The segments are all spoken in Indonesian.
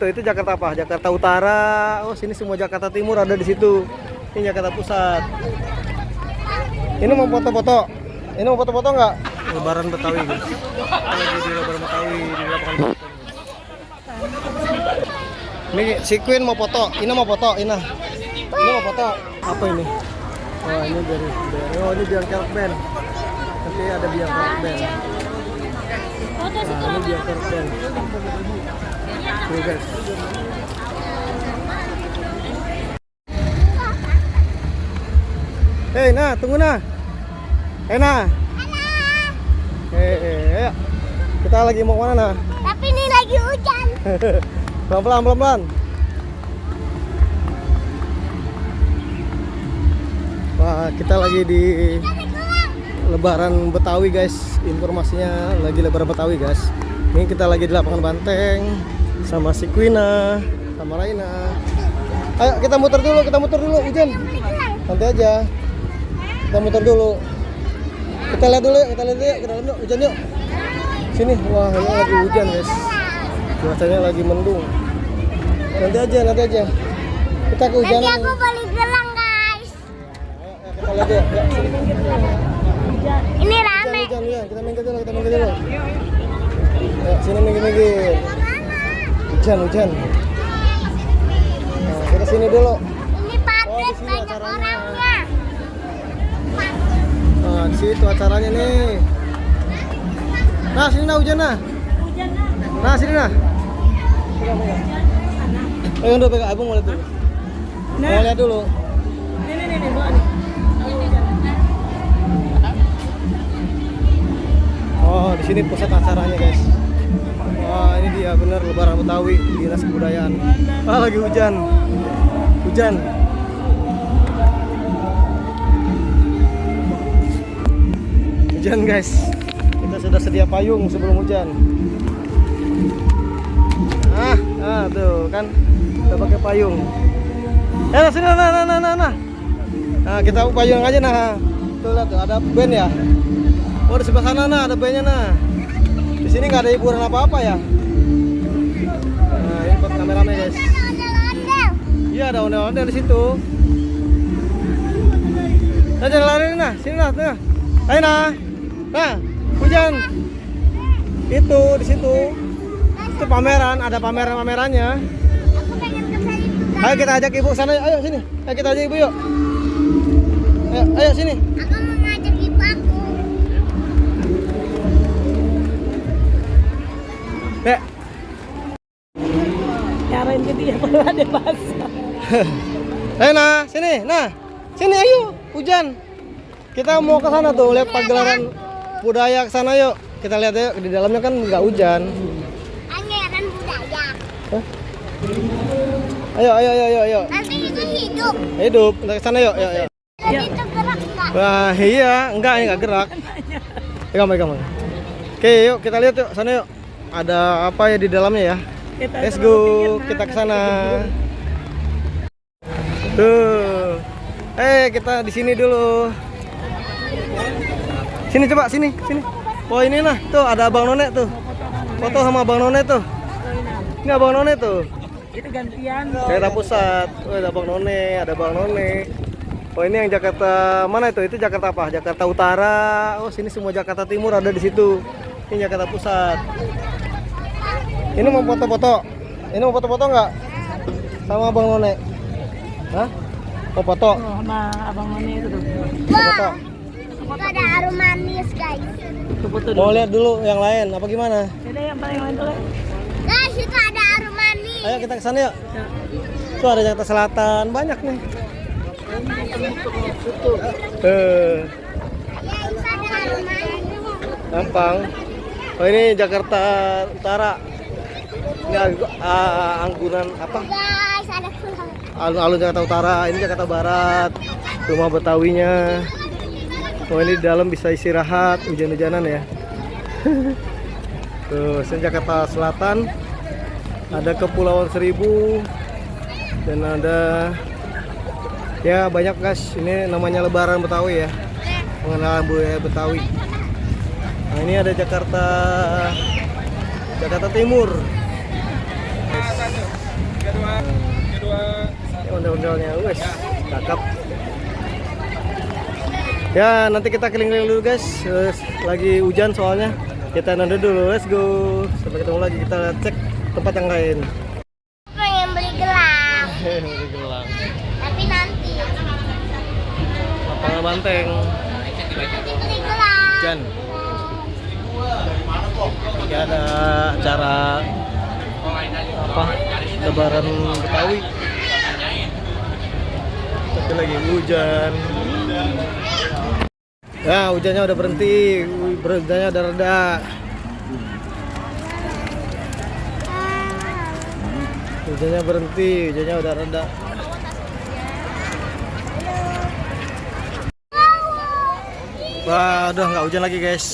Itu Jakarta apa? Jakarta Utara. Oh, sini semua Jakarta Timur ada di situ. Ini Jakarta Pusat. Ini mau foto-foto. Ini mau foto-foto nggak? Lebaran Betawi, guys. Lagi di Lebaran Betawi di lapangan. Ini si Queen mau foto. Ini mau foto. Ini mau foto. Apa ini? Oh, ini dari oh, ini biang kerok band. Nanti ada biang kerok band. Nah, ini biang kerok band. Tuh, guys. Hei, nah, tunggu nah. Nah. Ayo. Kita lagi mau kemana nah? Tapi ini lagi hujan. Pelan-pelan. Wah, kita lagi di Lebaran Betawi, guys. Informasinya lagi Lebaran Betawi, guys. Ini kita lagi di lapangan banteng sama si Quina, sama Raina. Ayo kita muter dulu, hujan. Nanti aja. Kita muter dulu. Kita lihat dulu yuk, ke dalam yuk, hujan yuk. Sini, wah ini lagi hujan, guys. Cuacanya lagi mendung. Nanti aja. Kita kehujanan. Nanti aku balik gelang, guys. Ayo, kita lihat yuk. Ya, sini. Ini rame. Hujan, ya. Kita minggir dulu. Ya, sini minggir. Hujan. Nah, kita sini dulu. Ini pabrik banyak orangnya. Nah, di situ acaranya nih. Nah, sini nah hujan nah. Nah, sini nah. Ayo udah pegang, Abang mau lihat dulu. Mau lihat dulu. Nih, bawa nih. Oh, di sini pusat acaranya, guys. Wah, ini dia bener Lebaran Betawi, Dinas Kebudayaan. Ah, lagi hujan. Hujan, guys. Kita sudah sedia payung sebelum hujan. Tuh kan kita pakai payung. Sini nah. Nah, kita payung aja nah. Tuh lihat tuh ada band ya. Oh, di sebelah sana nah ada bandnya nah. Di sini nggak ada hiburan apa-apa ya. Nah, ini buat kameramen, guys. Iya, ada ondel-ondel di situ. Nah, jangan lari nah. Sini nah. Ayo nah, hujan. Itu di situ. Itu pameran, ada pamerannya. Ayo kita ajak ibu sana. Ayo sini. Ayo kita ajak ibu yuk. Ayo sini. Aku mau ngajak ibu aku. Dek. Nyarain ke dia kalau ada basah. Ayo sini ayo, hujan. Kita mau ke sana tuh, lihat pagelaran budaya ke sana yuk. Kita lihat yuk, di dalamnya kan nggak hujan. Pangeran budaya. Hah? Ayo. Nanti itu hidup. Hidup, kita ke sana yuk. Nanti itu gerak nggak? Wah, iya, enggak, ini nggak gerak. Pegang. Oke, yuk kita lihat yuk, sana yuk. Ada apa ya di dalamnya ya? Let's go, kita ke sana. Tuh. Kita di sini dulu. Sini coba, sini. Oh, ini nah, tuh ada Abang None tuh. Foto sama Abang None tuh. Ini Abang None tuh. Itu gantian. Jakarta Pusat. Oh, ada Abang None. Oh, ini yang Jakarta mana itu? Itu Jakarta apa? Jakarta Utara. Oh, sini semua Jakarta Timur ada di situ. Ini Jakarta Pusat. Ini mau foto-foto. Ini mau foto-foto nggak? Sama Abang None. Hah? Mau foto? Sama Abang None itu tuh. Foto. Itu ada harum manis, guys. Foto Mau lihat dulu yang lain apa gimana? Ada yang paling lain tuh. Guys, itu ada harum manis. Ayo kita ke sana yuk. Tuh ada Jakarta Selatan, banyak nih. Ya, itu ada harum manis. Gampang. Oh, ini Jakarta Utara. Ini anggunan apa? Guys, ada pulau. Alun-alun Jakarta Utara. Ini Jakarta Barat. Rumah Betawinya. Oh, ini di dalam bisa istirahat, hujan-hujanan ya. Tuh, sini Jakarta Selatan. Ada Kepulauan Seribu dan ada ya banyak, guys. Ini namanya Lebaran Betawi ya. Pengenalan budaya Betawi. Nah, ini ada Jakarta Timur. ondel-ondelnya. Wes, cakep. Ya, nanti kita keliling-keliling dulu guys. Lagi hujan soalnya. Kita nanti dulu, let's go. Sampai ketemu lagi, kita cek tempat yang lain. Pengen beli gelang, Beli gelang. tapi nanti. Lapangan Banteng. Nanti beli gelang. Hujan. Ini ada acara apa? Lebaran Betawi. Tapi lagi hujan. Ya, hujannya udah berhenti, hujannya udah reda. Hujannya berhenti, hujannya udah reda. Wah, udah nggak hujan lagi guys.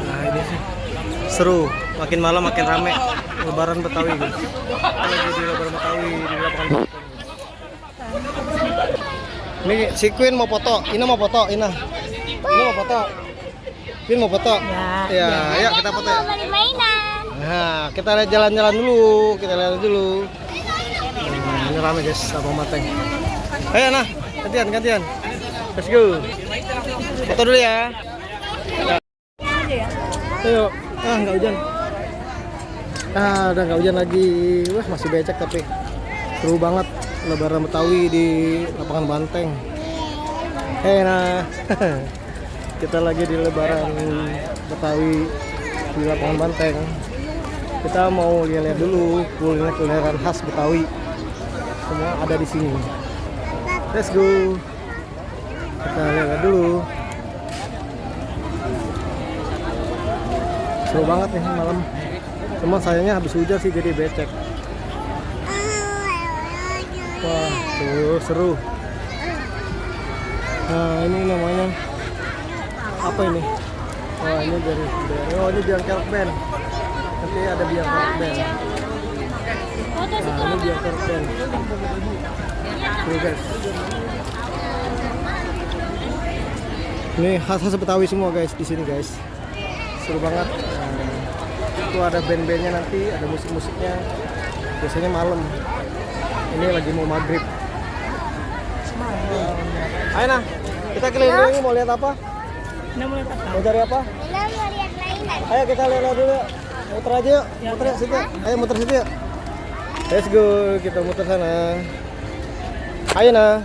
Nah ini sih seru, makin malam makin rame. Lebaran Betawi guys. Kita lagi di Lebaran Betawi di lapangan Banteng. Ini si Queen mau foto, Ina mau foto, Ina mau foto, Queen mau foto. Ya, ya kita foto ya. Mau beli mainan. Nah, kita lihat jalan-jalan dulu, kita lihat dulu. Ini rame guys, lapangan Banteng. Ayo nah, gantian. Let's go. Foto dulu ya. Ayo, nggak hujan. Udah nggak hujan lagi. Wah, masih becek tapi seru banget Lebaran Betawi di lapangan Banteng. Nah, kita lagi di Lebaran Betawi di lapangan Banteng. Kita mau lihat dulu kuliner-kulineran khas Betawi. Semua ada di sini. Let's go. Kita lihat dulu. Seru banget nih malam. Cuma sayangnya habis hujan sih jadi becek. Wah, tuh seru. Nah, ini namanya apa ini? Wah, ini dari ini Biangkerok Band. Nanti ada Biangkerok Band. Nah, ini Biangkerok Band. Tuh guys. Ini khas-khas Betawi semua guys di sini guys. Seru banget. Itu ada band-bandnya nanti, ada musik-musiknya. Biasanya malam. Ini lagi mau maghrib. Ayo nah, kita keliling-keliling mau lihat apa? Mau cari apa? Kita mau lihat mainan. Ayo kita lihat dulu. Muter aja yuk. Muter yuk situ. Ayo muter situ yuk. Let's go, kita muter sana. Ayo nah.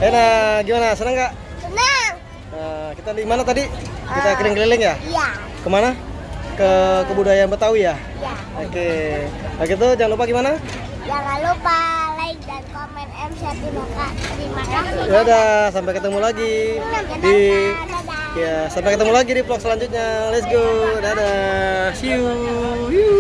Ayo nah, gimana? Senang nggak? Senang. Nah, kita di mana tadi? Kita keliling-keliling ya? Iya. Kemana? Ke kebudayaan Betawi ya? Iya. Oke. Nah gitu, jangan lupa gimana? Jangan lupa like dan komen Terima kasih. Ya udah, sampai ketemu lagi di Dadah. ya, sampai ketemu lagi di vlog selanjutnya. Let's go. Dadah. See you.